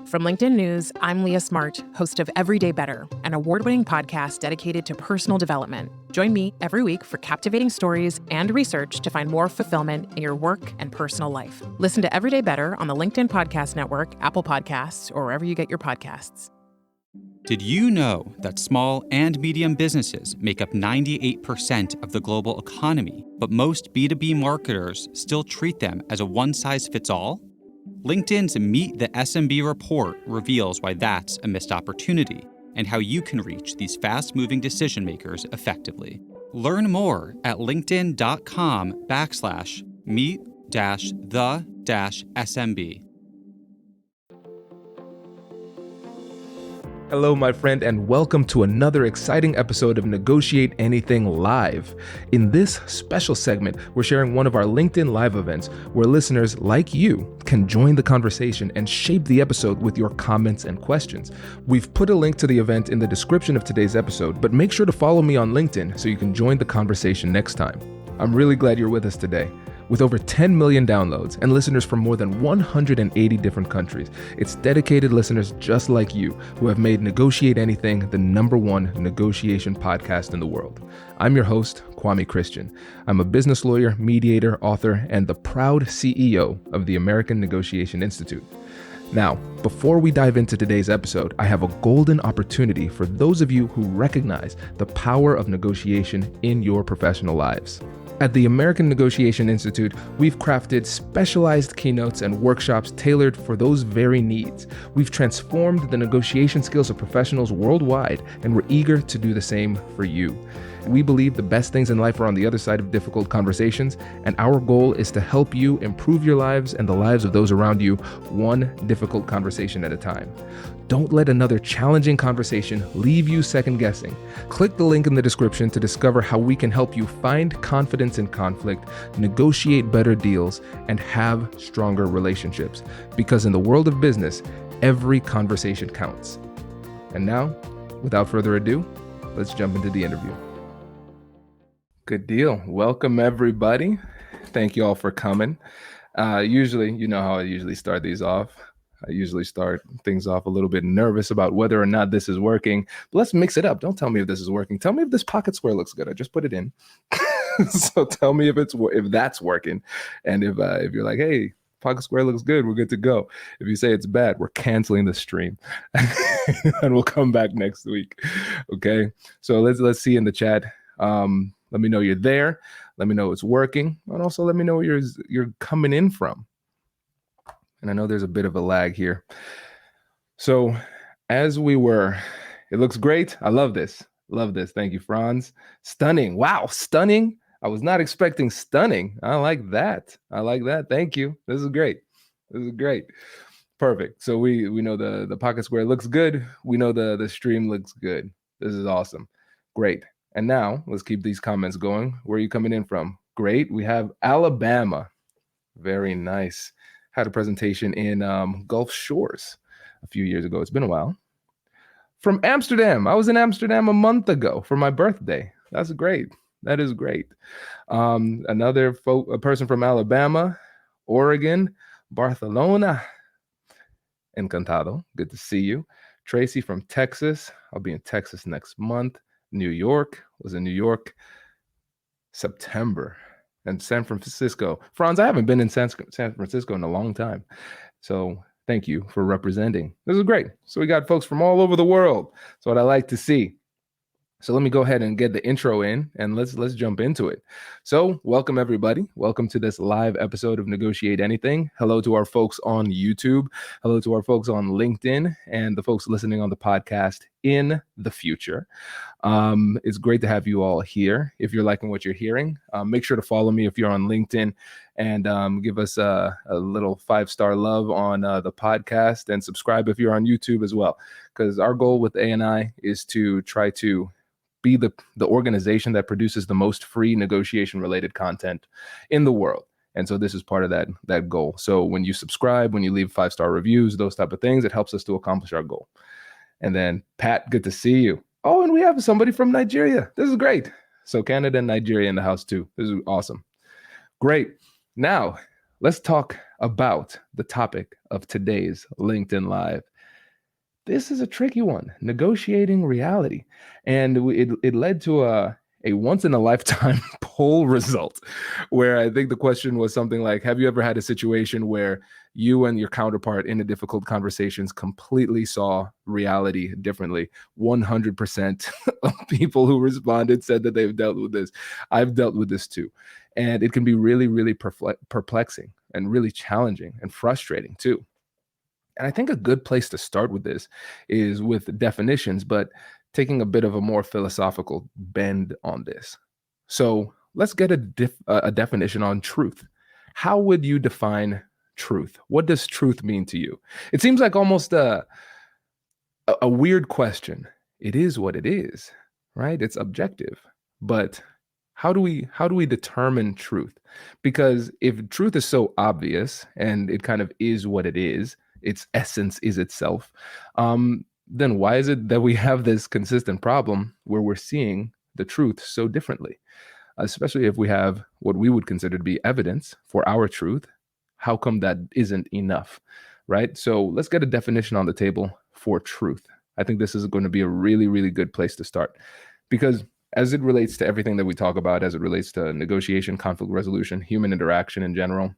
From LinkedIn News, I'm Leah Smart, host of Everyday Better, an award-winning podcast dedicated to personal development. Join me every week for captivating stories and research to find more fulfillment in your work and personal life. Listen to Everyday Better on the LinkedIn Podcast Network, Apple Podcasts, or wherever you get your podcasts. Did you know that small and medium businesses make up 98% of the global economy, but most B2B marketers still treat them as a one-size-fits-all? LinkedIn's Meet the SMB report reveals why that's a missed opportunity and how you can reach these fast-moving decision makers effectively. Learn more at linkedin.com/meet-the-SMB. Hello, my friend, and welcome to another exciting episode of Negotiate Anything Live. In this special segment, we're sharing one of our LinkedIn Live events where listeners like you can join the conversation and shape the episode with your comments and questions. We've put a link to the event in the description of today's episode, but make sure to follow me on LinkedIn so you can join the conversation next time. I'm really glad you're with us today. With over 10 million downloads and listeners from more than 180 different countries, it's dedicated listeners just like you who have made Negotiate Anything the #1 negotiation podcast in the world. I'm your host, Kwame Christian. I'm a business lawyer, mediator, author, and the proud CEO of the American Negotiation Institute. Now, before we dive into today's episode, I have a golden opportunity for those of you who recognize the power of negotiation in your professional lives. At the American Negotiation Institute, we've crafted specialized keynotes and workshops tailored for those very needs. We've transformed the negotiation skills of professionals worldwide, and we're eager to do the same for you. We believe the best things in life are on the other side of difficult conversations, and our goal is to help you improve your lives and the lives of those around you, one difficult conversation at a time. Don't let another challenging conversation leave you second guessing. Click the link in the description to discover how we can help you find confidence in conflict, negotiate better deals, and have stronger relationships. Because in the world of business, every conversation counts. And now, without further ado, let's jump into the interview. Good deal. Welcome, everybody. Thank you all for coming. Usually, you know how I usually start these off. I usually start things off a little bit nervous about whether or not this is working. But let's mix it up. Don't tell me if this is working. Tell me if this pocket square looks good. I just put it in. So tell me if that's working. And if you're like, hey, pocket square looks good, we're good to go. If you say it's bad, we're canceling the stream. And we'll come back next week. Okay. So let's see in the chat. Let me know you're there. Let me know it's working. And also let me know where you're coming in from. And I know there's a bit of a lag here. So it looks great. I love this. Love this. Thank you, Franz. Stunning. Wow. Stunning. I was not expecting stunning. I like that. Thank you. This is great. Perfect. So we know the pocket square looks good. We know the stream looks good. This is awesome. Great. And now let's keep these comments going. Where are you coming in from? Great. We have Alabama. Very nice. Had a presentation in Gulf Shores a few years ago. It's been a while. From Amsterdam. I was in Amsterdam a month ago for my birthday. That's great. That is great. Another a person from Alabama, Oregon, Barcelona. Encantado. Good to see you. Tracy from Texas. I'll be in Texas next month. New York. Was in New York September. And San Francisco. Franz, I haven't been in San Francisco in a long time. So thank you for representing. This is great. So we got folks from all over the world. That's what I like to see. So let me go ahead and get the intro in and let's jump into it. So welcome, everybody. Welcome to this live episode of Negotiate Anything. Hello to our folks on YouTube. Hello to our folks on LinkedIn and the folks listening on the podcast in the future. It's great to have you all here. If you're liking what you're hearing, make sure to follow me if you're on LinkedIn and give us a little 5-star love on the podcast and subscribe if you're on YouTube as well. Because our goal with ANI is to try to be the organization that produces the most free negotiation related content in the world. And so this is part of that goal. So when you subscribe, when you leave 5-star reviews, those type of things, it helps us to accomplish our goal. And then Pat, good to see you. Oh, and we have somebody from Nigeria. This is great. So Canada and Nigeria in the house too. This is awesome. Great. Now let's talk about the topic of today's LinkedIn Live. this is a tricky one, negotiating reality. And it led to a once in a lifetime poll result where I think the question was something like, have you ever had a situation where you and your counterpart in a difficult conversations completely saw reality differently? 100% of people who responded said that they've dealt with this. I've dealt with this too. And it can be really, really perplexing and really challenging and frustrating too. And I think a good place to start with this is with definitions, but taking a bit of a more philosophical bend on this. So let's get a definition on truth. How would you define truth? What does truth mean to you? It seems like almost a weird question. It is what it is, right? It's objective. But how do we determine truth? Because if truth is so obvious and it kind of is what it is, its essence is itself, then why is it that we have this consistent problem where we're seeing the truth so differently? Especially if we have what we would consider to be evidence for our truth, how come that isn't enough, right? So let's get a definition on the table for truth. I think this is going to be a really, really good place to start, because as it relates to everything that we talk about, as it relates to negotiation, conflict resolution, human interaction in general,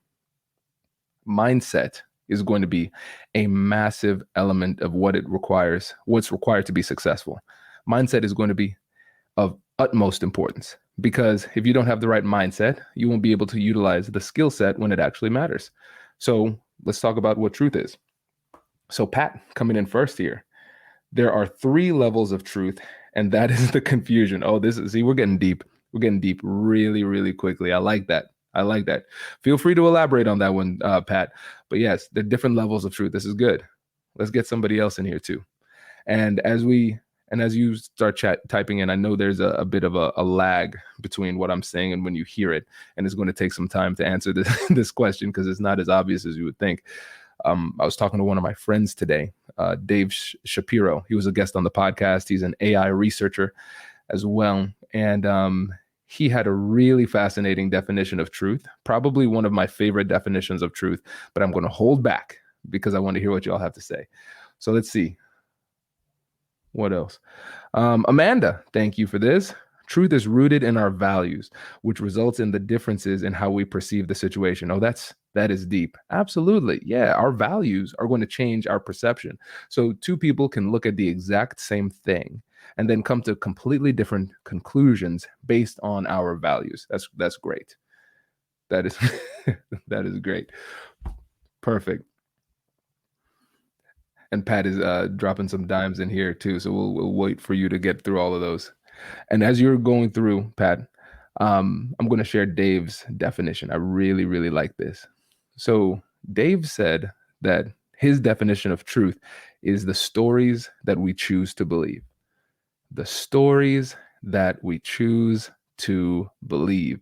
mindset is going to be a massive element of what's required to be successful. Mindset is going to be of utmost importance, because if you don't have the right mindset, you won't be able to utilize the skill set when it actually matters. So let's talk about what truth is. So Pat, coming in first here, there are 3 levels of truth, and that is the confusion. Oh, we're getting deep. We're getting deep really, really quickly. I like that. Feel free to elaborate on that one, Pat. But yes, the different levels of truth. This is good. Let's get somebody else in here too. And as you start typing in, I know there's a bit of a lag between what I'm saying and when you hear it. And it's going to take some time to answer this question, because it's not as obvious as you would think. I was talking to one of my friends today, Dave Shapiro. He was a guest on the podcast. He's an AI researcher as well. And he had a really fascinating definition of truth, probably one of my favorite definitions of truth, but I'm going to hold back because I want to hear what y'all have to say. So let's see. What else? Amanda, thank you for this. Truth is rooted in our values, which results in the differences in how we perceive the situation. Oh, that is deep. Absolutely. Yeah, our values are going to change our perception. So 2 people can look at the exact same thing and then come to completely different conclusions based on our values. That's great. That is that is great. Perfect. And Pat is dropping some dimes in here too, so we'll wait for you to get through all of those. And as you're going through, Pat, I'm going to share Dave's definition. I really, really like this. So Dave said that his definition of truth is the stories that we choose to believe. The stories that we choose to believe.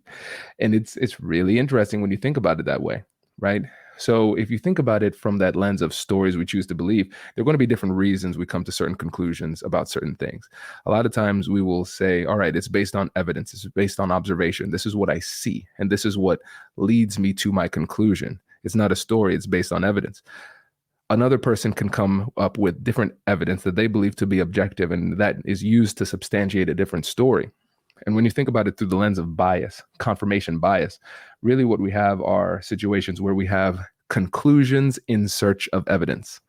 And it's really interesting when you think about it that way, right? So if you think about it from that lens of stories we choose to believe, there are going to be different reasons we come to certain conclusions about certain things. A lot of times we will say, all right, it's based on evidence. It's based on observation. This is what I see. And this is what leads me to my conclusion. It's not a story. It's based on evidence. Another person can come up with different evidence that they believe to be objective, and that is used to substantiate a different story. And when you think about it through the lens of bias, confirmation bias, really what we have are situations where we have conclusions in search of evidence.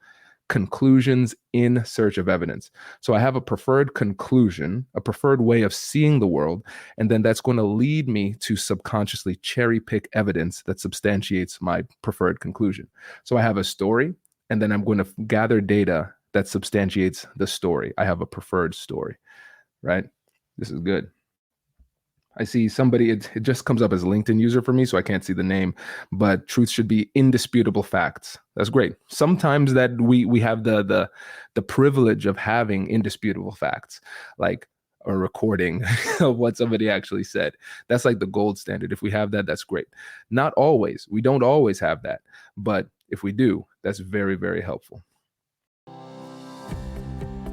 Conclusions in search of evidence. So I have a preferred conclusion, a preferred way of seeing the world, and then that's going to lead me to subconsciously cherry pick evidence that substantiates my preferred conclusion. So I have a story, and then I'm going to gather data that substantiates the story. I have a preferred story, right? This is good. I see somebody, it just comes up as a LinkedIn user for me, so I can't see the name, but truth should be indisputable facts. That's great. Sometimes that we have the privilege of having indisputable facts, like a recording of what somebody actually said. That's like the gold standard. If we have that, that's great. Not always. We don't always have that, but if we do, that's very, very helpful.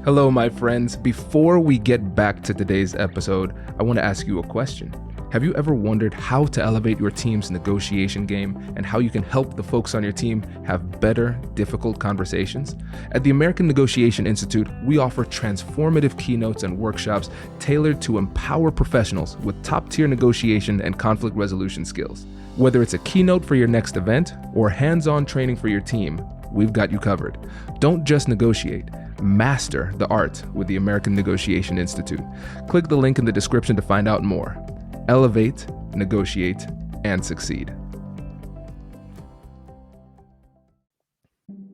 Hello, my friends. Before we get back to today's episode, I want to ask you a question. Have you ever wondered how to elevate your team's negotiation game and how you can help the folks on your team have better, difficult conversations? At the American Negotiation Institute, we offer transformative keynotes and workshops tailored to empower professionals with top-tier negotiation and conflict resolution skills. Whether it's a keynote for your next event or hands-on training for your team, we've got you covered. Don't just negotiate. Master the art with the American Negotiation Institute. Click the link in the description to find out more. Elevate, negotiate, and succeed.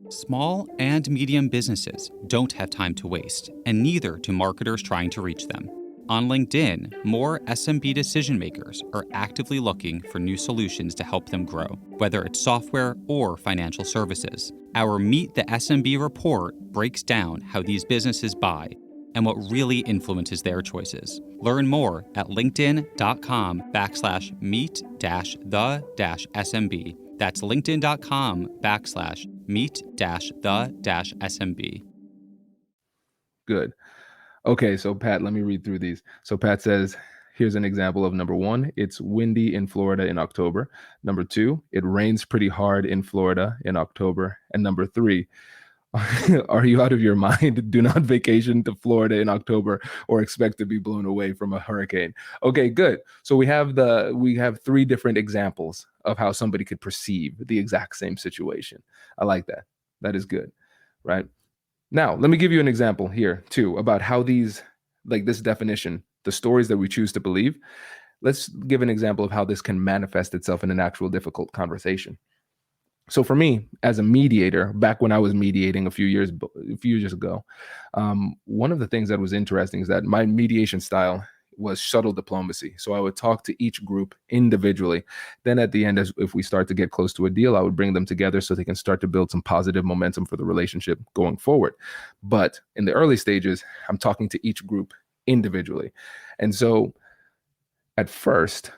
Small and medium businesses don't have time to waste, and neither do marketers trying to reach them. On LinkedIn, more SMB decision makers are actively looking for new solutions to help them grow, whether it's software or financial services. Our Meet the SMB report breaks down how these businesses buy and what really influences their choices. Learn more at linkedin.com/meet-the-SMB. That's linkedin.com/meet-the-SMB. Good. Okay, so Pat, let me read through these. So Pat says, here's an example of number one, it's windy in Florida in October. Number two, it rains pretty hard in Florida in October. And number three, are you out of your mind? Do not vacation to Florida in October or expect to be blown away from a hurricane. Okay, good. So we have three different examples of how somebody could perceive the exact same situation. I like that. That is good, right? Now, let me give you an example here too about how these, like this definition, the stories that we choose to believe. Let's give an example of how this can manifest itself in an actual difficult conversation. So for me, as a mediator, back when I was mediating a few years ago, one of the things that was interesting is that my mediation style was shuttle diplomacy. So I would talk to each group individually. Then at the end, if we start to get close to a deal, I would bring them together so they can start to build some positive momentum for the relationship going forward. But in the early stages, I'm talking to each group individually. And so at first,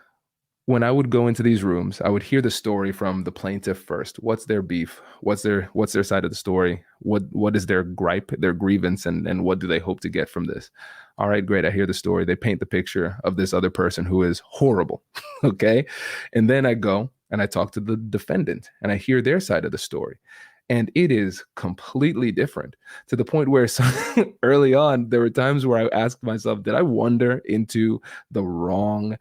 when I would go into these rooms, I would hear the story from the plaintiff first. What's their beef? What's their side of the story? What is their gripe, their grievance, and what do they hope to get from this? All right, great. I hear the story. They paint the picture of this other person who is horrible. Okay. And then I go and I talk to the defendant and I hear their side of the story. And it is completely different, to the point where early on, there were times where I asked myself, did I wander into the wrong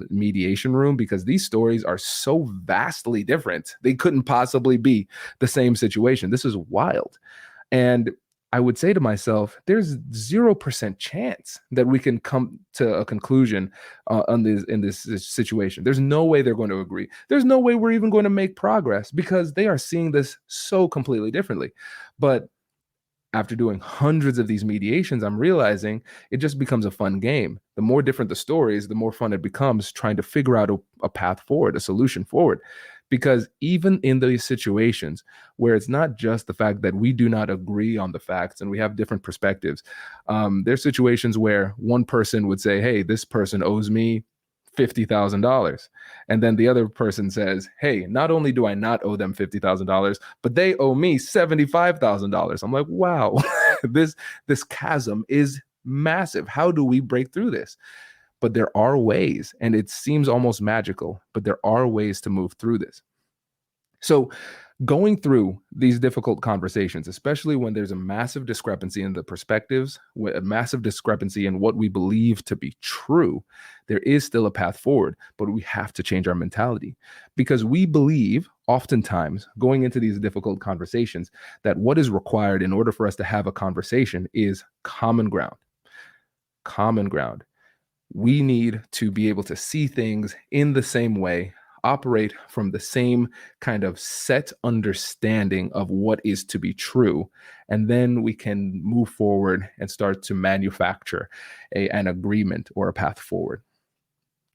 mediation room? Because these stories are so vastly different. They couldn't possibly be the same situation. This is wild. And I would say to myself, there's 0% chance that we can come to a conclusion in this situation. There's no way they're going to agree. There's no way we're even going to make progress because they are seeing this so completely differently. But after doing hundreds of these mediations, I'm realizing it just becomes a fun game. The more different the stories, the more fun it becomes trying to figure out a path forward, a solution forward. Because even in these situations where it's not just the fact that we do not agree on the facts and we have different perspectives, there's situations where one person would say, hey, this person owes me $50,000. And then the other person says, hey, not only do I not owe them $50,000, but they owe me $75,000. I'm like, wow, this chasm is massive. How do we break through this? But there are ways, and it seems almost magical, but there are ways to move through this. So going through these difficult conversations, especially when there's a massive discrepancy in the perspectives, a massive discrepancy in what we believe to be true, there is still a path forward, but we have to change our mentality because we believe oftentimes going into these difficult conversations that what is required in order for us to have a conversation is common ground. Common ground. We need to be able to see things in the same way, operate from the same kind of set understanding of what is to be true, and then we can move forward and start to manufacture an agreement or a path forward.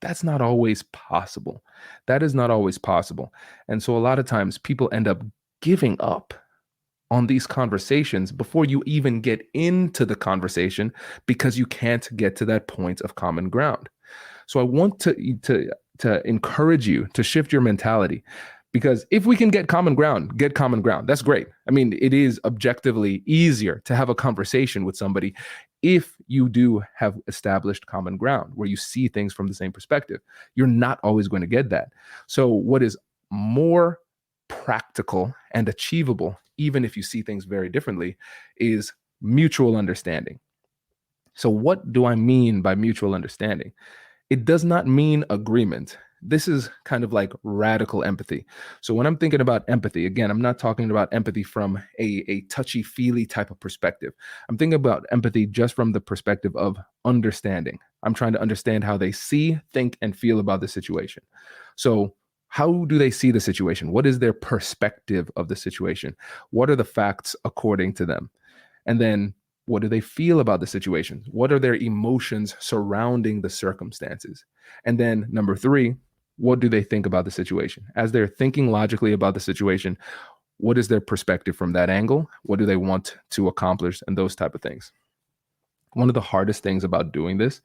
That's not always possible. That is not always possible. And so a lot of times people end up giving up on these conversations before you even get into the conversation because you can't get to that point of common ground. So I want to encourage you to shift your mentality, because if we can get common ground. That's great. I mean, it is objectively easier to have a conversation with somebody if you do have established common ground where you see things from the same perspective. You're not always going to get that. So what is more practical and achievable, even if you see things very differently, is mutual understanding. So what do I mean by mutual understanding? It does not mean agreement. This is kind of like radical empathy. So when I'm thinking about empathy, again, I'm not talking about empathy from a touchy-feely type of perspective. I'm thinking about empathy just from the perspective of understanding. I'm trying to understand how they see, think, and feel about the situation. So how do they see the situation? What is their perspective of the situation? What are the facts according to them? And then what do they feel about the situation? What are their emotions surrounding the circumstances? And then number three, what do they think about the situation? As they're thinking logically about the situation, what is their perspective from that angle? What do they want to accomplish? And those type of things. One of the hardest things about doing this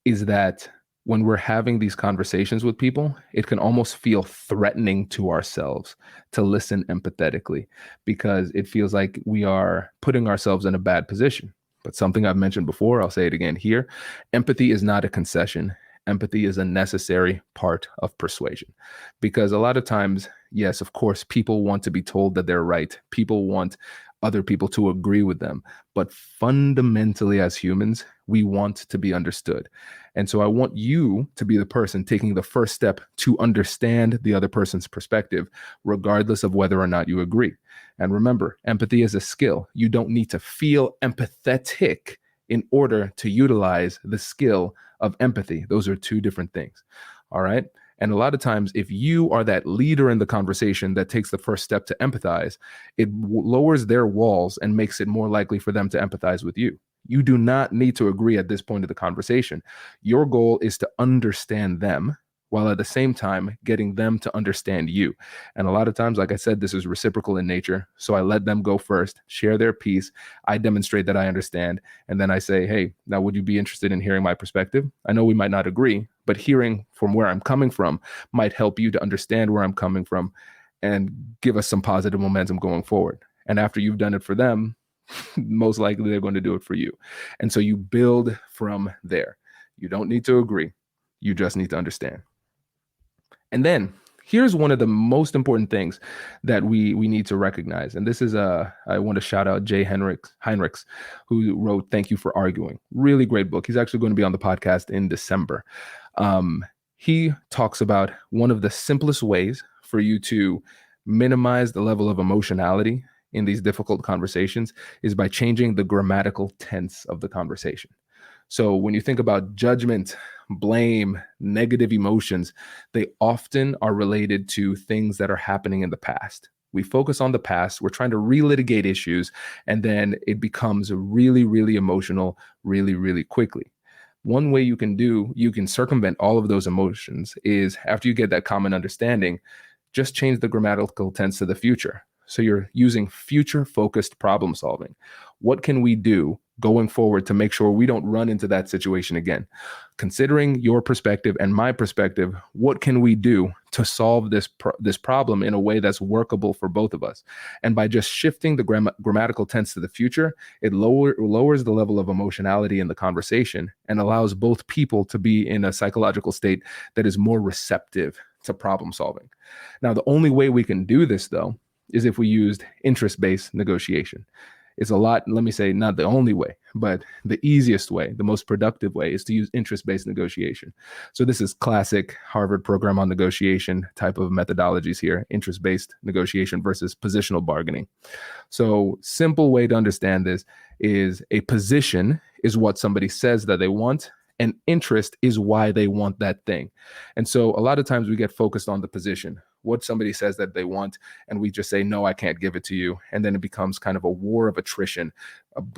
is that when we're having these conversations with people, it can almost feel threatening to ourselves to listen empathetically, because it feels like we are putting ourselves in a bad position. But something I've mentioned before, I'll say it again here: empathy is not a concession. Empathy is a necessary part of persuasion, because a lot of times, yes, of course, people want to be told that they're right. People want other people to agree with them. But fundamentally, as humans, we want to be understood. And so I want you to be the person taking the first step to understand the other person's perspective, regardless of whether or not you agree. And remember, empathy is a skill. You don't need to feel empathetic in order to utilize the skill of empathy. Those are two different things. All right. And a lot of times, if you are that leader in the conversation that takes the first step to empathize, it lowers their walls and makes it more likely for them to empathize with you. You do not need to agree at this point of the conversation. Your goal is to understand them, while at the same time getting them to understand you. And a lot of times, like I said, this is reciprocal in nature. So I let them go first, share their piece. I demonstrate that I understand. And then I say, hey, now would you be interested in hearing my perspective? I know we might not agree, but hearing from where I'm coming from might help you to understand where I'm coming from and give us some positive momentum going forward. And after you've done it for them, most likely they're going to do it for you. And so you build from there. You don't need to agree. You just need to understand. And then here's one of the most important things that we need to recognize. And this is I want to shout out Jay Heinrichs, who wrote Thank You for Arguing. Really great book. He's actually going to be on the podcast in December. He talks about one of the simplest ways for you to minimize the level of emotionality in these difficult conversations is by changing the grammatical tense of the conversation. So when you think about judgment, blame, negative emotions, they often are related to things that are happening in the past. We focus on the past, we're trying to relitigate issues, and then it becomes really, really emotional really, really quickly. One way you can circumvent all of those emotions is, after you get that common understanding, just change the grammatical tense to the future. So you're using future-focused problem solving. What can we do going forward to make sure we don't run into that situation again? Considering your perspective and my perspective, what can we do to solve this problem in a way that's workable for both of us? And by just shifting the grammatical tense to the future, it lowers the level of emotionality in the conversation and allows both people to be in a psychological state that is more receptive to problem solving. Now, the only way we can do this, though, is if we used interest-based negotiation. It's a lot, let me say, not the only way, but the easiest way, the most productive way, is to use interest-based negotiation. So this is classic Harvard program on negotiation type of methodologies here, interest-based negotiation versus positional bargaining. So simple way to understand this is a position is what somebody says that they want, and interest is why they want that thing. And so a lot of times we get focused on the position, what somebody says that they want, and we just say, no, I can't give it to you. And then it becomes kind of a war of attrition,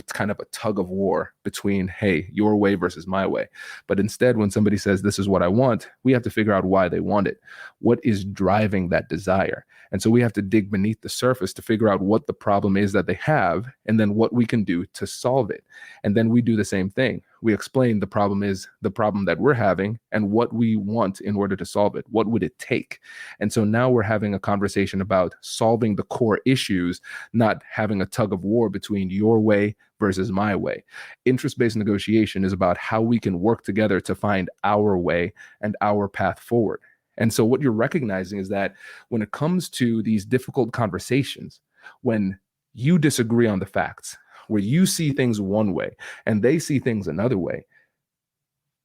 kind of a tug of war between, hey, your way versus my way. But instead, when somebody says, this is what I want, we have to figure out why they want it. What is driving that desire? And so we have to dig beneath the surface to figure out what the problem is that they have, and then what we can do to solve it. And then we do the same thing. We explain the problem is the problem that we're having and what we want in order to solve it. What would it take? And so now we're having a conversation about solving the core issues, not having a tug of war between your way way versus my way. Interest-based negotiation is about how we can work together to find our way and our path forward. And so what you're recognizing is that when it comes to these difficult conversations, when you disagree on the facts, where you see things one way and they see things another way,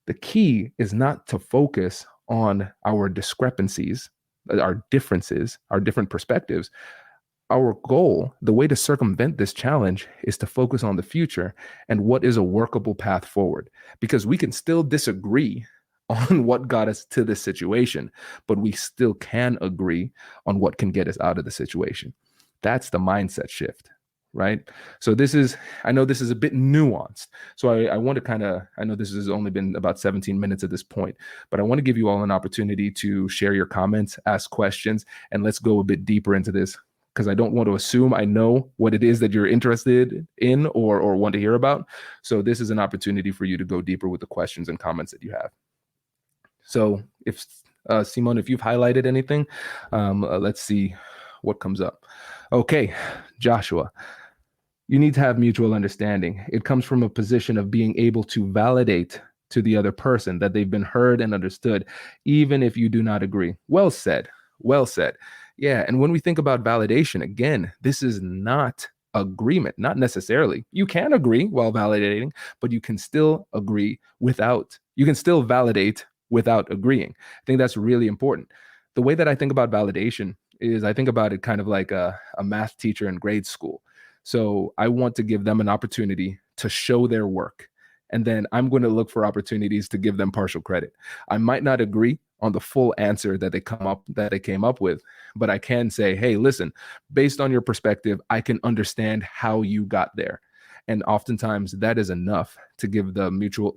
the key is not to focus on our discrepancies, our differences, our different perspectives. Our goal, the way to circumvent this challenge, is to focus on the future and what is a workable path forward, because we can still disagree on what got us to this situation, but we still can agree on what can get us out of the situation. That's the mindset shift, right? So I know this is a bit nuanced. So I want to I know this has only been about 17 minutes at this point, but I want to give you all an opportunity to share your comments, ask questions, and let's go a bit deeper into this, because I don't want to assume I know what it is that you're interested in or want to hear about. So this is an opportunity for you to go deeper with the questions and comments that you have. So if Simon, if you've highlighted anything, let's see what comes up. Okay, Joshua, you need to have mutual understanding. It comes from a position of being able to validate to the other person that they've been heard and understood, even if you do not agree. Well said. Well said. Yeah. And when we think about validation, again, this is not agreement, not necessarily. You can agree while validating, but you can still you can still validate without agreeing. I think that's really important. The way that I think about validation is I think about it kind of like a math teacher in grade school. So I want to give them an opportunity to show their work. And then I'm going to look for opportunities to give them partial credit. I might not agree on the full answer that they came up with, but I can say, hey, listen, based on your perspective, I can understand how you got there. And oftentimes that is enough to give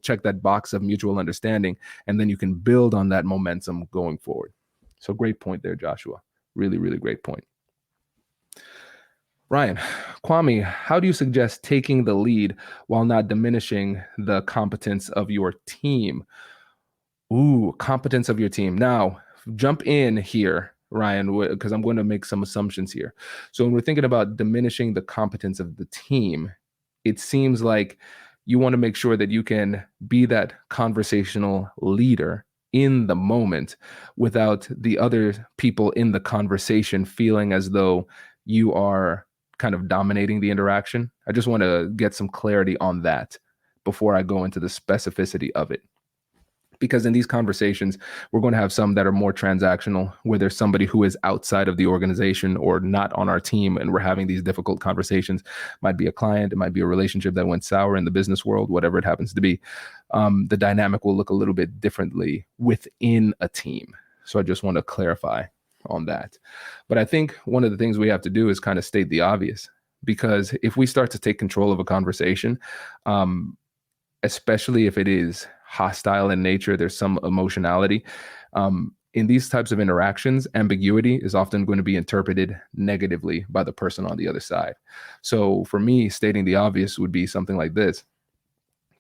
check that box of mutual understanding. And then you can build on that momentum going forward. So great point there, Joshua. Really, really great point. Ryan, Kwame, how do you suggest taking the lead while not diminishing the competence of your team? Ooh, competence of your team. Now, jump in here, Ryan, because I'm going to make some assumptions here. So when we're thinking about diminishing the competence of the team, it seems like you want to make sure that you can be that conversational leader in the moment without the other people in the conversation feeling as though you are kind of dominating the interaction. I just want to get some clarity on that before I go into the specificity of it. Because in these conversations, we're going to have some that are more transactional, where there's somebody who is outside of the organization or not on our team, and we're having these difficult conversations. Might be a client, it might be a relationship that went sour in the business world, whatever it happens to be. The dynamic will look a little bit differently within a team. So I just want to clarify on that. But I think one of the things we have to do is kind of state the obvious, because if we start to take control of a conversation, especially if it is hostile in nature, there's some emotionality. In these types of interactions, ambiguity is often going to be interpreted negatively by the person on the other side. So for me, stating the obvious would be something like this.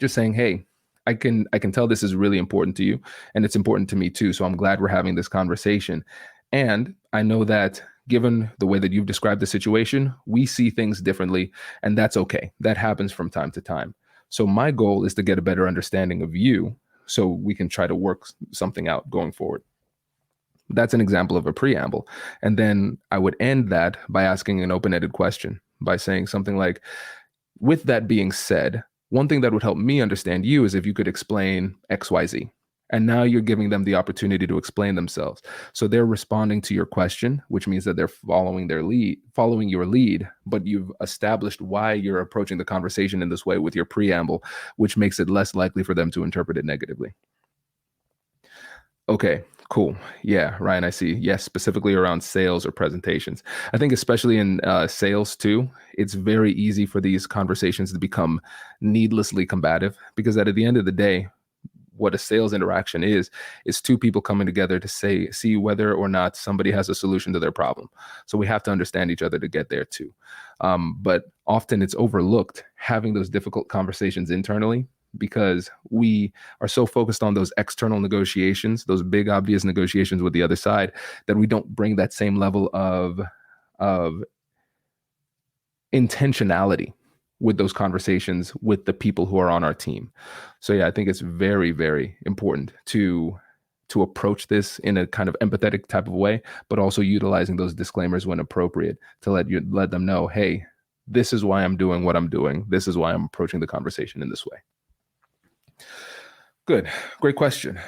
Just saying, hey, I can tell this is really important to you, and it's important to me too. So I'm glad we're having this conversation. And I know that given the way that you've described the situation, we see things differently, and that's okay. That happens from time to time. So my goal is to get a better understanding of you so we can try to work something out going forward. That's an example of a preamble. And then I would end that by asking an open-ended question, by saying something like, with that being said, one thing that would help me understand you is if you could explain XYZ. And now you're giving them the opportunity to explain themselves. So they're responding to your question, which means that they're following your lead, but you've established why you're approaching the conversation in this way with your preamble, which makes it less likely for them to interpret it negatively. Okay, cool. Yeah, Ryan, I see. Yes, specifically around sales or presentations. I think especially in sales too, it's very easy for these conversations to become needlessly combative, because at the end of the day, what a sales interaction is two people coming together to see whether or not somebody has a solution to their problem. So we have to understand each other to get there too. But often it's overlooked having those difficult conversations internally, because we are so focused on those external negotiations, those big obvious negotiations with the other side, that we don't bring that same level of intentionality with those conversations with the people who are on our team. So yeah, I think it's very, very important to approach this in a kind of empathetic type of way, but also utilizing those disclaimers when appropriate to let them know, hey, this is why I'm doing what I'm doing. This is why I'm approaching the conversation in this way. Good. Great question.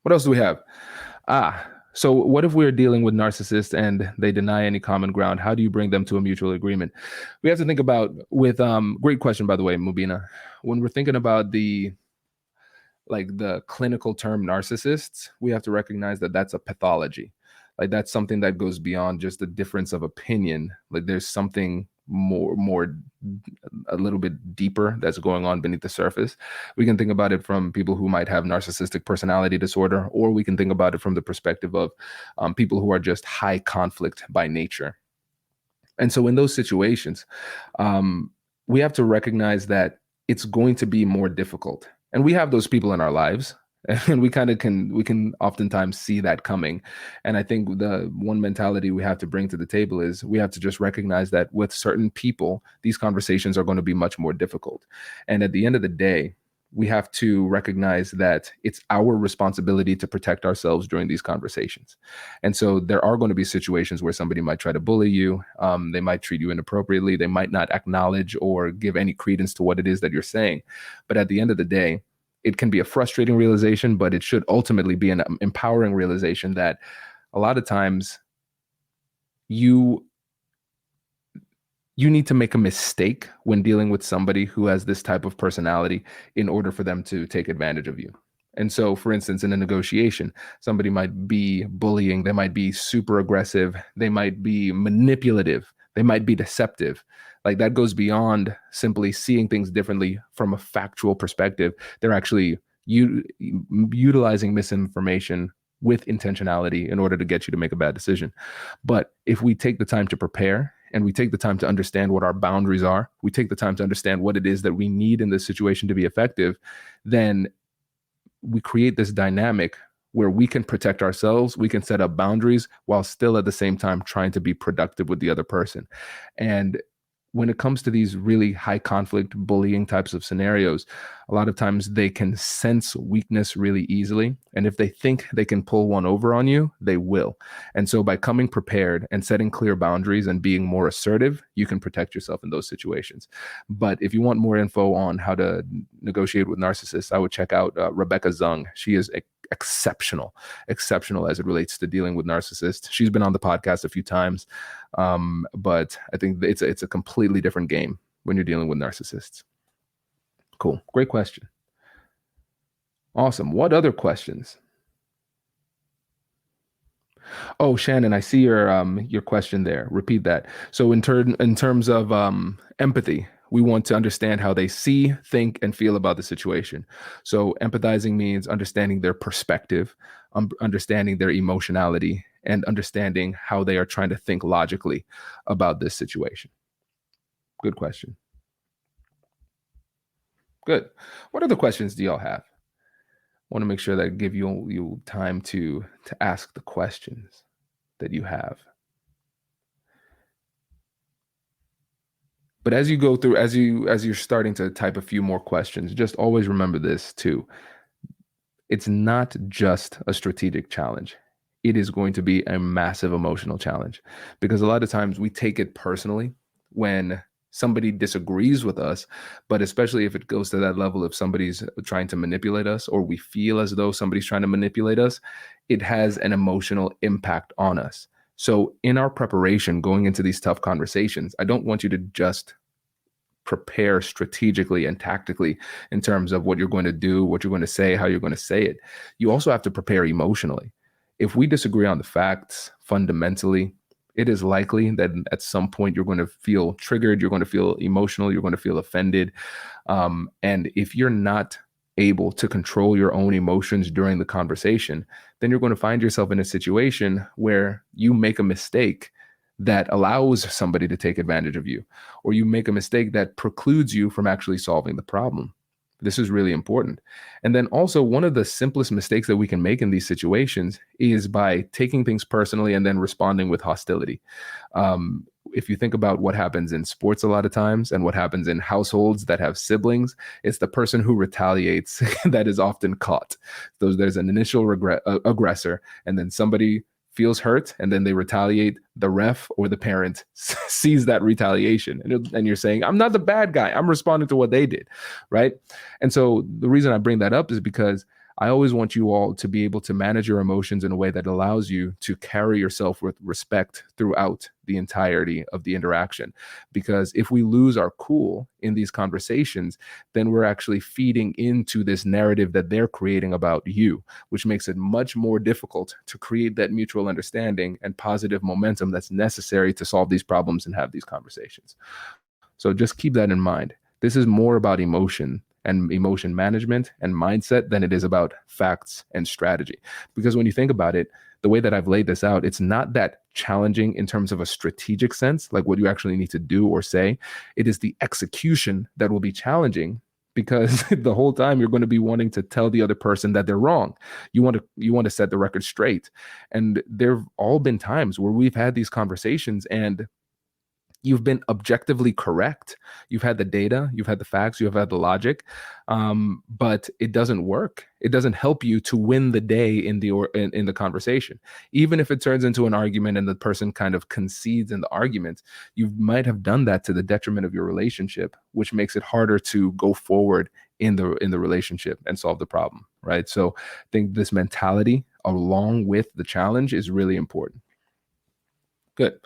What else do we have? So what if we're dealing with narcissists and they deny any common ground? How do you bring them to a mutual agreement? We have to think about great question, by the way, Mubina. When we're thinking about the clinical term narcissists, we have to recognize that that's a pathology. Like that's something that goes beyond just the difference of opinion. Like there's something more a little bit deeper that's going on beneath the surface. We can think about it from people who might have narcissistic personality disorder, or we can think about it from the perspective of people who are just high conflict by nature. And so in those situations, we have to recognize that it's going to be more difficult. And we have those people in our lives. And we can oftentimes see that coming. And I think the one mentality we have to bring to the table is we have to just recognize that with certain people, these conversations are going to be much more difficult. And at the end of the day, we have to recognize that it's our responsibility to protect ourselves during these conversations. And so there are going to be situations where somebody might try to bully you. They might treat you inappropriately. They might not acknowledge or give any credence to what it is that you're saying. But at the end of the day, it can be a frustrating realization, but it should ultimately be an empowering realization that a lot of times you need to make a mistake when dealing with somebody who has this type of personality in order for them to take advantage of you. And so, for instance, in a negotiation, somebody might be bullying, they might be super aggressive, they might be manipulative, they might be deceptive. Like that goes beyond simply seeing things differently from a factual perspective. They're actually utilizing misinformation with intentionality in order to get you to make a bad decision. But if we take the time to prepare and we take the time to understand what our boundaries are, we take the time to understand what it is that we need in this situation to be effective, then we create this dynamic where we can protect ourselves, we can set up boundaries while still at the same time trying to be productive with the other person. And when it comes to these really high conflict bullying types of scenarios, a lot of times they can sense weakness really easily. And if they think they can pull one over on you, they will. And so by coming prepared and setting clear boundaries and being more assertive, you can protect yourself in those situations. But if you want more info on how to negotiate with narcissists, I would check out Rebecca Zung. She is exceptional as it relates to dealing with narcissists. She's been on the podcast a few times, but I think it's a completely different game when you're dealing with narcissists. Cool. Great question. Awesome. What other questions? Oh, Shannon, I see your question there. Repeat that. So in terms of empathy, we want to understand how they see, think, and feel about the situation. So empathizing means understanding their perspective, understanding their emotionality, and understanding how they are trying to think logically about this situation. Good question. Good. What other questions do y'all have? I want to make sure that I give you time to ask the questions that you have. But as you go through, as you're starting to type a few more questions, just always remember this too. It's not just a strategic challenge. It is going to be a massive emotional challenge, because a lot of times we take it personally when somebody disagrees with us, but especially if it goes to that level of somebody's trying to manipulate us, or we feel as though somebody's trying to manipulate us, it has an emotional impact on us. So in our preparation going into these tough conversations, I don't want you to just prepare strategically and tactically in terms of what you're going to do, what you're going to say, how you're going to say it. You also have to prepare emotionally. If we disagree on the facts fundamentally, it is likely that at some point you're going to feel triggered, you're going to feel emotional, you're going to feel offended. And if you're not able to control your own emotions during the conversation, then you're going to find yourself in a situation where you make a mistake that allows somebody to take advantage of you, or you make a mistake that precludes you from actually solving the problem. This is really important. And then also, one of the simplest mistakes that we can make in these situations is by taking things personally and then responding with hostility. if you think about what happens in sports a lot of times and what happens in households that have siblings, it's the person who retaliates that is often caught. So there's an initial aggressor, and then somebody feels hurt, and then they retaliate. The ref or the parent sees that retaliation, and you're saying, I'm not the bad guy, I'm responding to what they did, right? And so the reason I bring that up is because I always want you all to be able to manage your emotions in a way that allows you to carry yourself with respect throughout the entirety of the interaction. Because if we lose our cool in these conversations, then we're actually feeding into this narrative that they're creating about you, which makes it much more difficult to create that mutual understanding and positive momentum that's necessary to solve these problems and have these conversations. So just keep that in mind. This is more about emotion and emotion management and mindset than it is about facts and strategy. Because when you think about it, the way that I've laid this out, it's not that challenging in terms of a strategic sense, like what you actually need to do or say. It is the execution that will be challenging, because the whole time you're going to be wanting to tell the other person that they're wrong. You want to set the record straight. And there've all been times where we've had these conversations and you've been objectively correct. You've had the data, you've had the facts, you've had the logic, but it doesn't work. It doesn't help you to win the day in the conversation. Even if it turns into an argument and the person kind of concedes in the argument, you might have done that to the detriment of your relationship, which makes it harder to go forward in the relationship and solve the problem, right? So I think this mentality, along with the challenge, is really important. Good.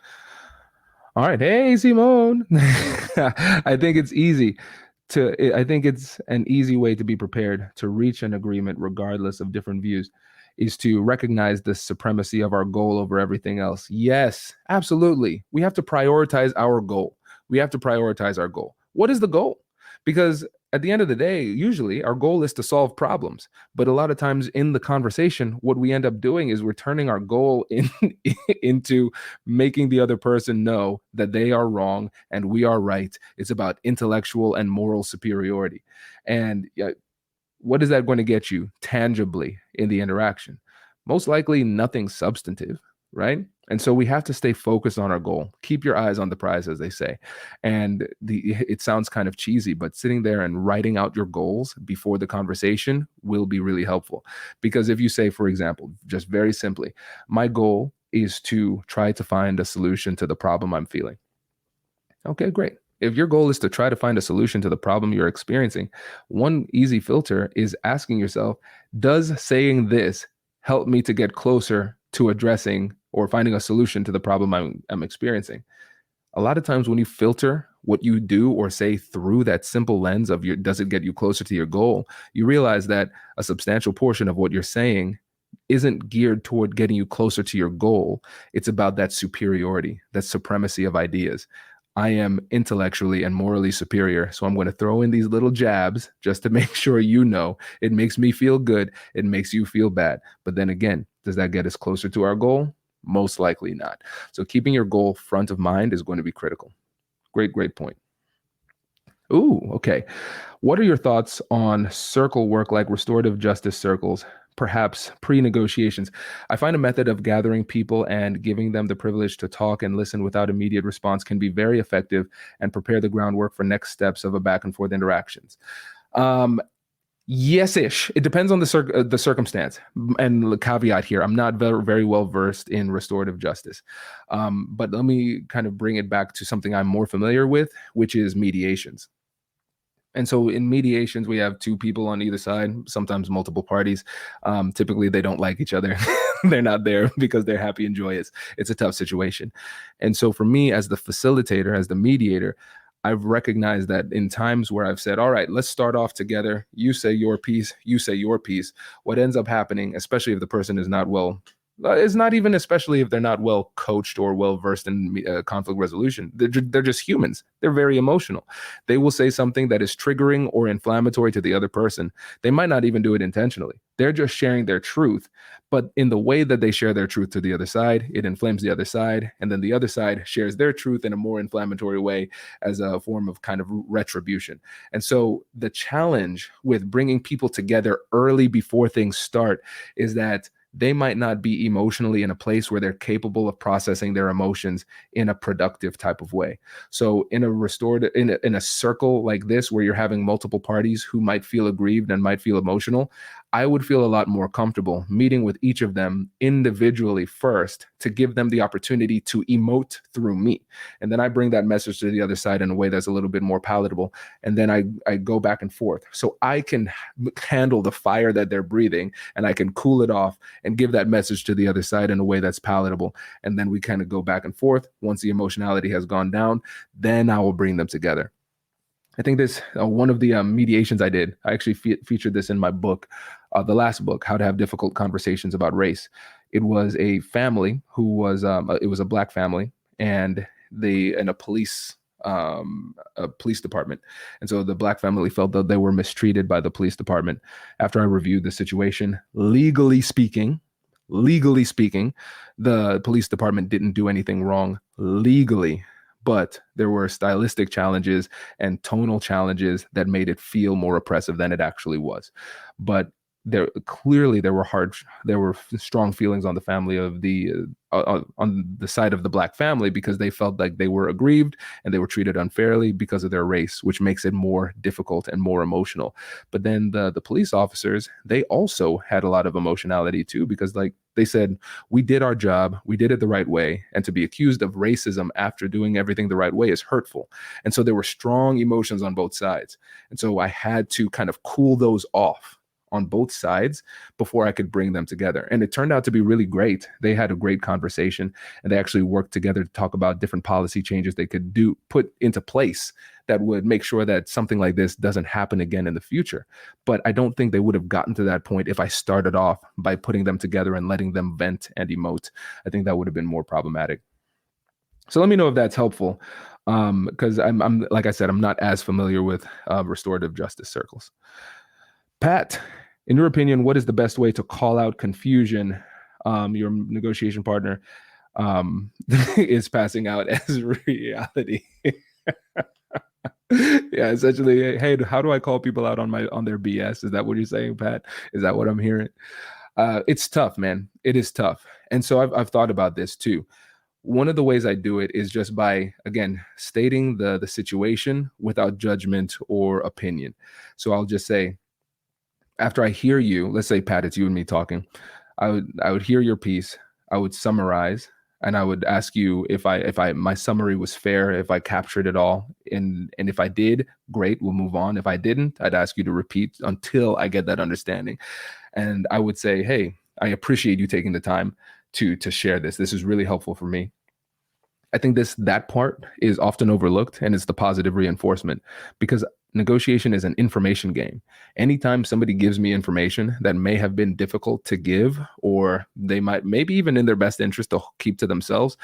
All right. Hey, Simone. I think it's an easy way to be prepared to reach an agreement, regardless of different views, is to recognize the supremacy of our goal over everything else. Yes, absolutely. We have to prioritize our goal. What is the goal? Because at the end of the day, usually our goal is to solve problems. But a lot of times in the conversation, what we end up doing is we're turning our goal into making the other person know that they are wrong and we are right. It's about intellectual and moral superiority. And what is that going to get you tangibly in the interaction? Most likely nothing substantive, right? And so we have to stay focused on our goal. Keep your eyes on the prize, as they say. And it sounds kind of cheesy, but sitting there and writing out your goals before the conversation will be really helpful. Because if you say, for example, just very simply, my goal is to try to find a solution to the problem I'm feeling. Okay, great. If your goal is to try to find a solution to the problem you're experiencing, one easy filter is asking yourself, does saying this help me to get closer to addressing or finding a solution to the problem I'm experiencing? A lot of times when you filter what you do or say through that simple lens of does it get you closer to your goal, you realize that a substantial portion of what you're saying isn't geared toward getting you closer to your goal. It's about that superiority, that supremacy of ideas. I am intellectually and morally superior, so I'm going to throw in these little jabs just to make sure you know. It makes me feel good. It makes you feel bad. But then again, does that get us closer to our goal? Most likely not. So keeping your goal front of mind is going to be critical. Great point. Ooh, okay. What are your thoughts on circle work, like restorative justice circles, perhaps pre-negotiations? I find a method of gathering people and giving them the privilege to talk and listen without immediate response can be very effective and prepare the groundwork for next steps of a back and forth interactions. Yes-ish. It depends on the circumstance. And the caveat here, I'm not very well versed in restorative justice. But let me kind of bring it back to something I'm more familiar with, which is mediations. And so in mediations, we have two people on either side, sometimes multiple parties. Typically, they don't like each other. They're not there because they're happy and joyous. It's a tough situation. And so for me, as the facilitator, as the mediator, I've recognized that in times where I've said, all right, let's start off together. You say your piece, you say your piece. What ends up happening, especially if the person is not especially if they're not well coached or well versed in conflict resolution. They're just humans. They're very emotional. They will say something that is triggering or inflammatory to the other person. They might not even do it intentionally. They're just sharing their truth. But in the way that they share their truth to the other side, it inflames the other side. And then the other side shares their truth in a more inflammatory way as a form of kind of retribution. And so the challenge with bringing people together early before things start is that they might not be emotionally in a place where they're capable of processing their emotions in a productive type of way. So in a restored, in a circle like this, where you're having multiple parties who might feel aggrieved and might feel emotional, I would feel a lot more comfortable meeting with each of them individually first to give them the opportunity to emote through me. And then I bring that message to the other side in a way that's a little bit more palatable. And then I go back and forth. So I can handle the fire that they're breathing, and I can cool it off and give that message to the other side in a way that's palatable. And then we kind of go back and forth. Once the emotionality has gone down, then I will bring them together. I think this, one of the mediations I did, I actually featured this in my book, the last book, How to Have Difficult Conversations About Race. It was a family who was, it was a Black family, and they in a police department. And so the Black family felt that they were mistreated by the police department. After I reviewed the situation, legally speaking, the police department didn't do anything wrong legally, but there were stylistic challenges and tonal challenges that made it feel more oppressive than it actually was. But there were strong feelings on the family of on the side of the Black family, because they felt like they were aggrieved and they were treated unfairly because of their race, which makes it more difficult and more emotional. But then the police officers, they also had a lot of emotionality too, because like they said, we did our job, we did it the right way, and to be accused of racism after doing everything the right way is hurtful. And so there were strong emotions on both sides. And so I had to kind of cool those off on both sides before I could bring them together. And it turned out to be really great. They had a great conversation, and they actually worked together to talk about different policy changes they could put into place that would make sure that something like this doesn't happen again in the future. But I don't think they would have gotten to that point if I started off by putting them together and letting them vent and emote. I think that would have been more problematic. So let me know if that's helpful, because I'm like I said, I'm not as familiar with restorative justice circles. Pat, in your opinion, what is the best way to call out confusion your negotiation partner is passing out as reality? Yeah, essentially, hey, how do I call people out on their BS? Is that what you're saying, Pat? Is that what I'm hearing? It's tough, man. It is tough. And so I've thought about this too. One of the ways I do it is just by, again, stating the situation without judgment or opinion. So I'll just say, after I hear you, let's say, Pat, it's you and me talking, I would hear your piece, I would summarize, and I would ask you if my summary was fair, if I captured it all, and if I did, great, we'll move on. If I didn't, I'd ask you to repeat until I get that understanding. And I would say, hey, I appreciate you taking the time to share this. This is really helpful for me. I think that part is often overlooked, and it's the positive reinforcement, because negotiation is an information game. Anytime somebody gives me information that may have been difficult to give, or they maybe even in their best interest to keep to themselves,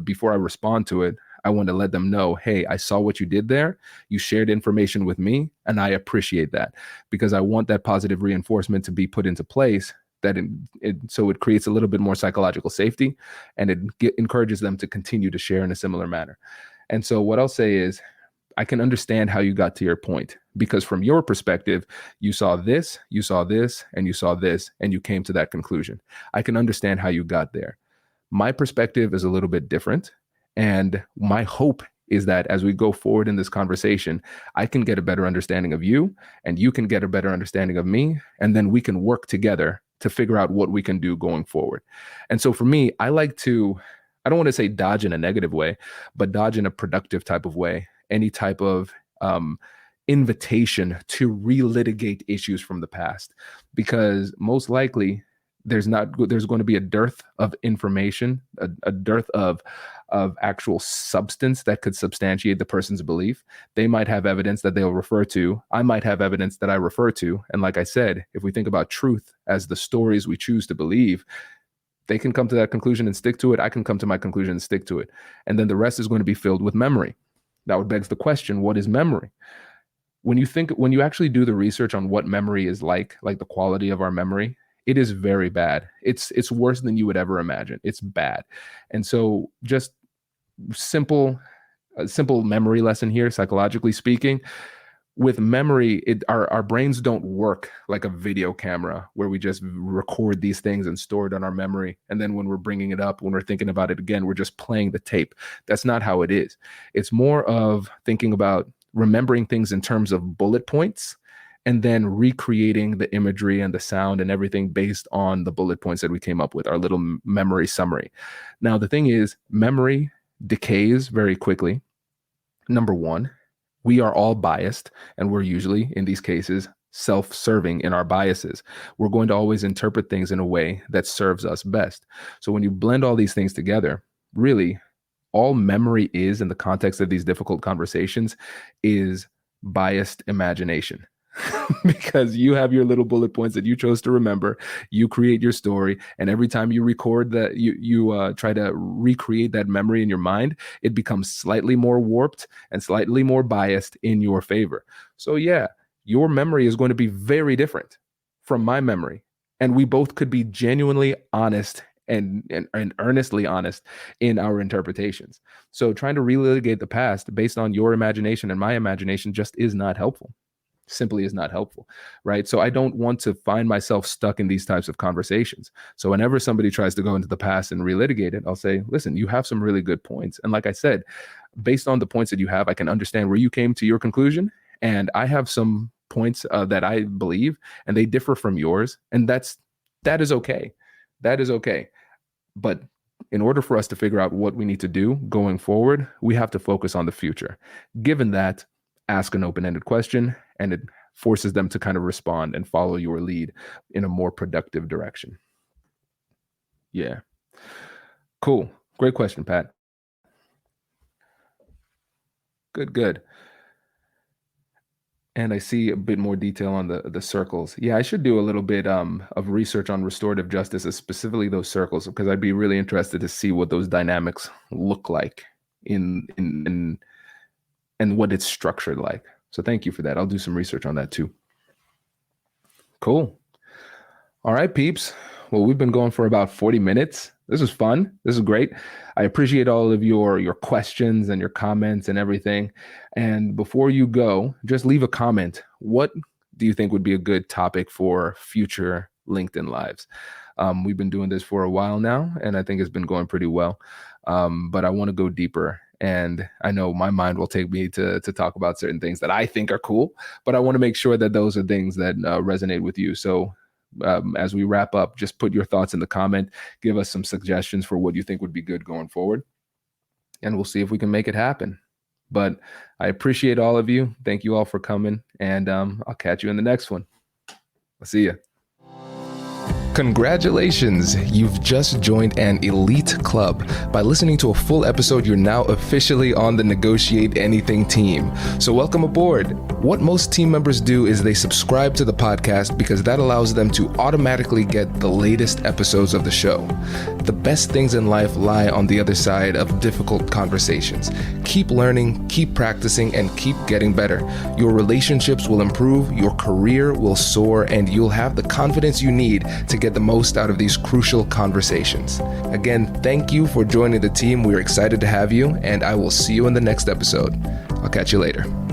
before I respond to it, I want to let them know, hey, I saw what you did there. You shared information with me, and I appreciate that, because I want that positive reinforcement to be put into place, that so it creates a little bit more psychological safety, and it encourages them to continue to share in a similar manner. And so what I'll say is, I can understand how you got to your point, because from your perspective, you saw this, and you saw this, and you came to that conclusion. I can understand how you got there. My perspective is a little bit different. And my hope is that as we go forward in this conversation, I can get a better understanding of you, and you can get a better understanding of me, and then we can work together to figure out what we can do going forward. And so for me, I like to, I don't want to say dodge in a negative way, but dodge in a productive type of way. Any type of invitation to relitigate issues from the past, because most likely there's going to be a dearth of information, a dearth of actual substance that could substantiate the person's belief. They might have evidence that they'll refer to. I might have evidence that I refer to. And like I said, if we think about truth as the stories we choose to believe, they can come to that conclusion and stick to it. I can come to my conclusion and stick to it. And then the rest is going to be filled with memory. That would beg the question, what is memory? When you actually do the research on what memory is like the quality of our memory, it is very bad. It's worse than you would ever imagine. It's bad. And so a simple memory lesson here, psychologically speaking, with memory, our brains don't work like a video camera where we just record these things and store it on our memory. And then when we're bringing it up, when we're thinking about it again, we're just playing the tape. That's not how it is. It's more of thinking about remembering things in terms of bullet points and then recreating the imagery and the sound and everything based on the bullet points that we came up with, our little memory summary. Now, the thing is, memory decays very quickly. Number one, we are all biased, and we're usually, in these cases, self-serving in our biases. We're going to always interpret things in a way that serves us best. So when you blend all these things together, really, all memory is in the context of these difficult conversations is biased imagination. Because you have your little bullet points that you chose to remember, you create your story, and every time you record that, you try to recreate that memory in your mind, it becomes slightly more warped and slightly more biased in your favor. So yeah, your memory is going to be very different from my memory, and we both could be genuinely honest and earnestly honest in our interpretations. So trying to relitigate the past based on your imagination and my imagination just is not helpful. Simply is not helpful, right? So I don't want to find myself stuck in these types of conversations. So whenever somebody tries to go into the past and relitigate it, I'll say, listen, you have some really good points. And like I said, based on the points that you have, I can understand where you came to your conclusion. And I have some points that I believe, and they differ from yours. And that is okay. That is okay. But in order for us to figure out what we need to do going forward, we have to focus on the future. Given that, ask an open-ended question, and it forces them to kind of respond and follow your lead in a more productive direction. Yeah. Cool. Great question, Pat. Good. And I see a bit more detail on the circles. Yeah, I should do a little bit of research on restorative justice, specifically those circles, because I'd be really interested to see what those dynamics look like in and what it's structured like. So thank you for that. I'll do some research on that too. Cool. All right, peeps. Well, we've been going for about 40 minutes. This is fun. This is great. I appreciate all of your questions and your comments and everything. And before you go, just leave a comment. What do you think would be a good topic for future LinkedIn Lives? We've been doing this for a while now, and I think it's been going pretty well. But I want to go deeper. And I know my mind will take me to talk about certain things that I think are cool, but I want to make sure that those are things that resonate with you. So as we wrap up, just put your thoughts in the comment, give us some suggestions for what you think would be good going forward, and we'll see if we can make it happen. But I appreciate all of you. Thank you all for coming, and I'll catch you in the next one. I'll see you. Congratulations, you've just joined an elite club. By listening to a full episode, you're now officially on the Negotiate Anything team. So welcome aboard. What most team members do is they subscribe to the podcast because that allows them to automatically get the latest episodes of the show. The best things in life lie on the other side of difficult conversations. Keep learning, keep practicing, and keep getting better. Your relationships will improve, your career will soar, and you'll have the confidence you need to get the most out of these crucial conversations. Again, thank you for joining the team. We're excited to have you, and I will see you in the next episode. I'll catch you later.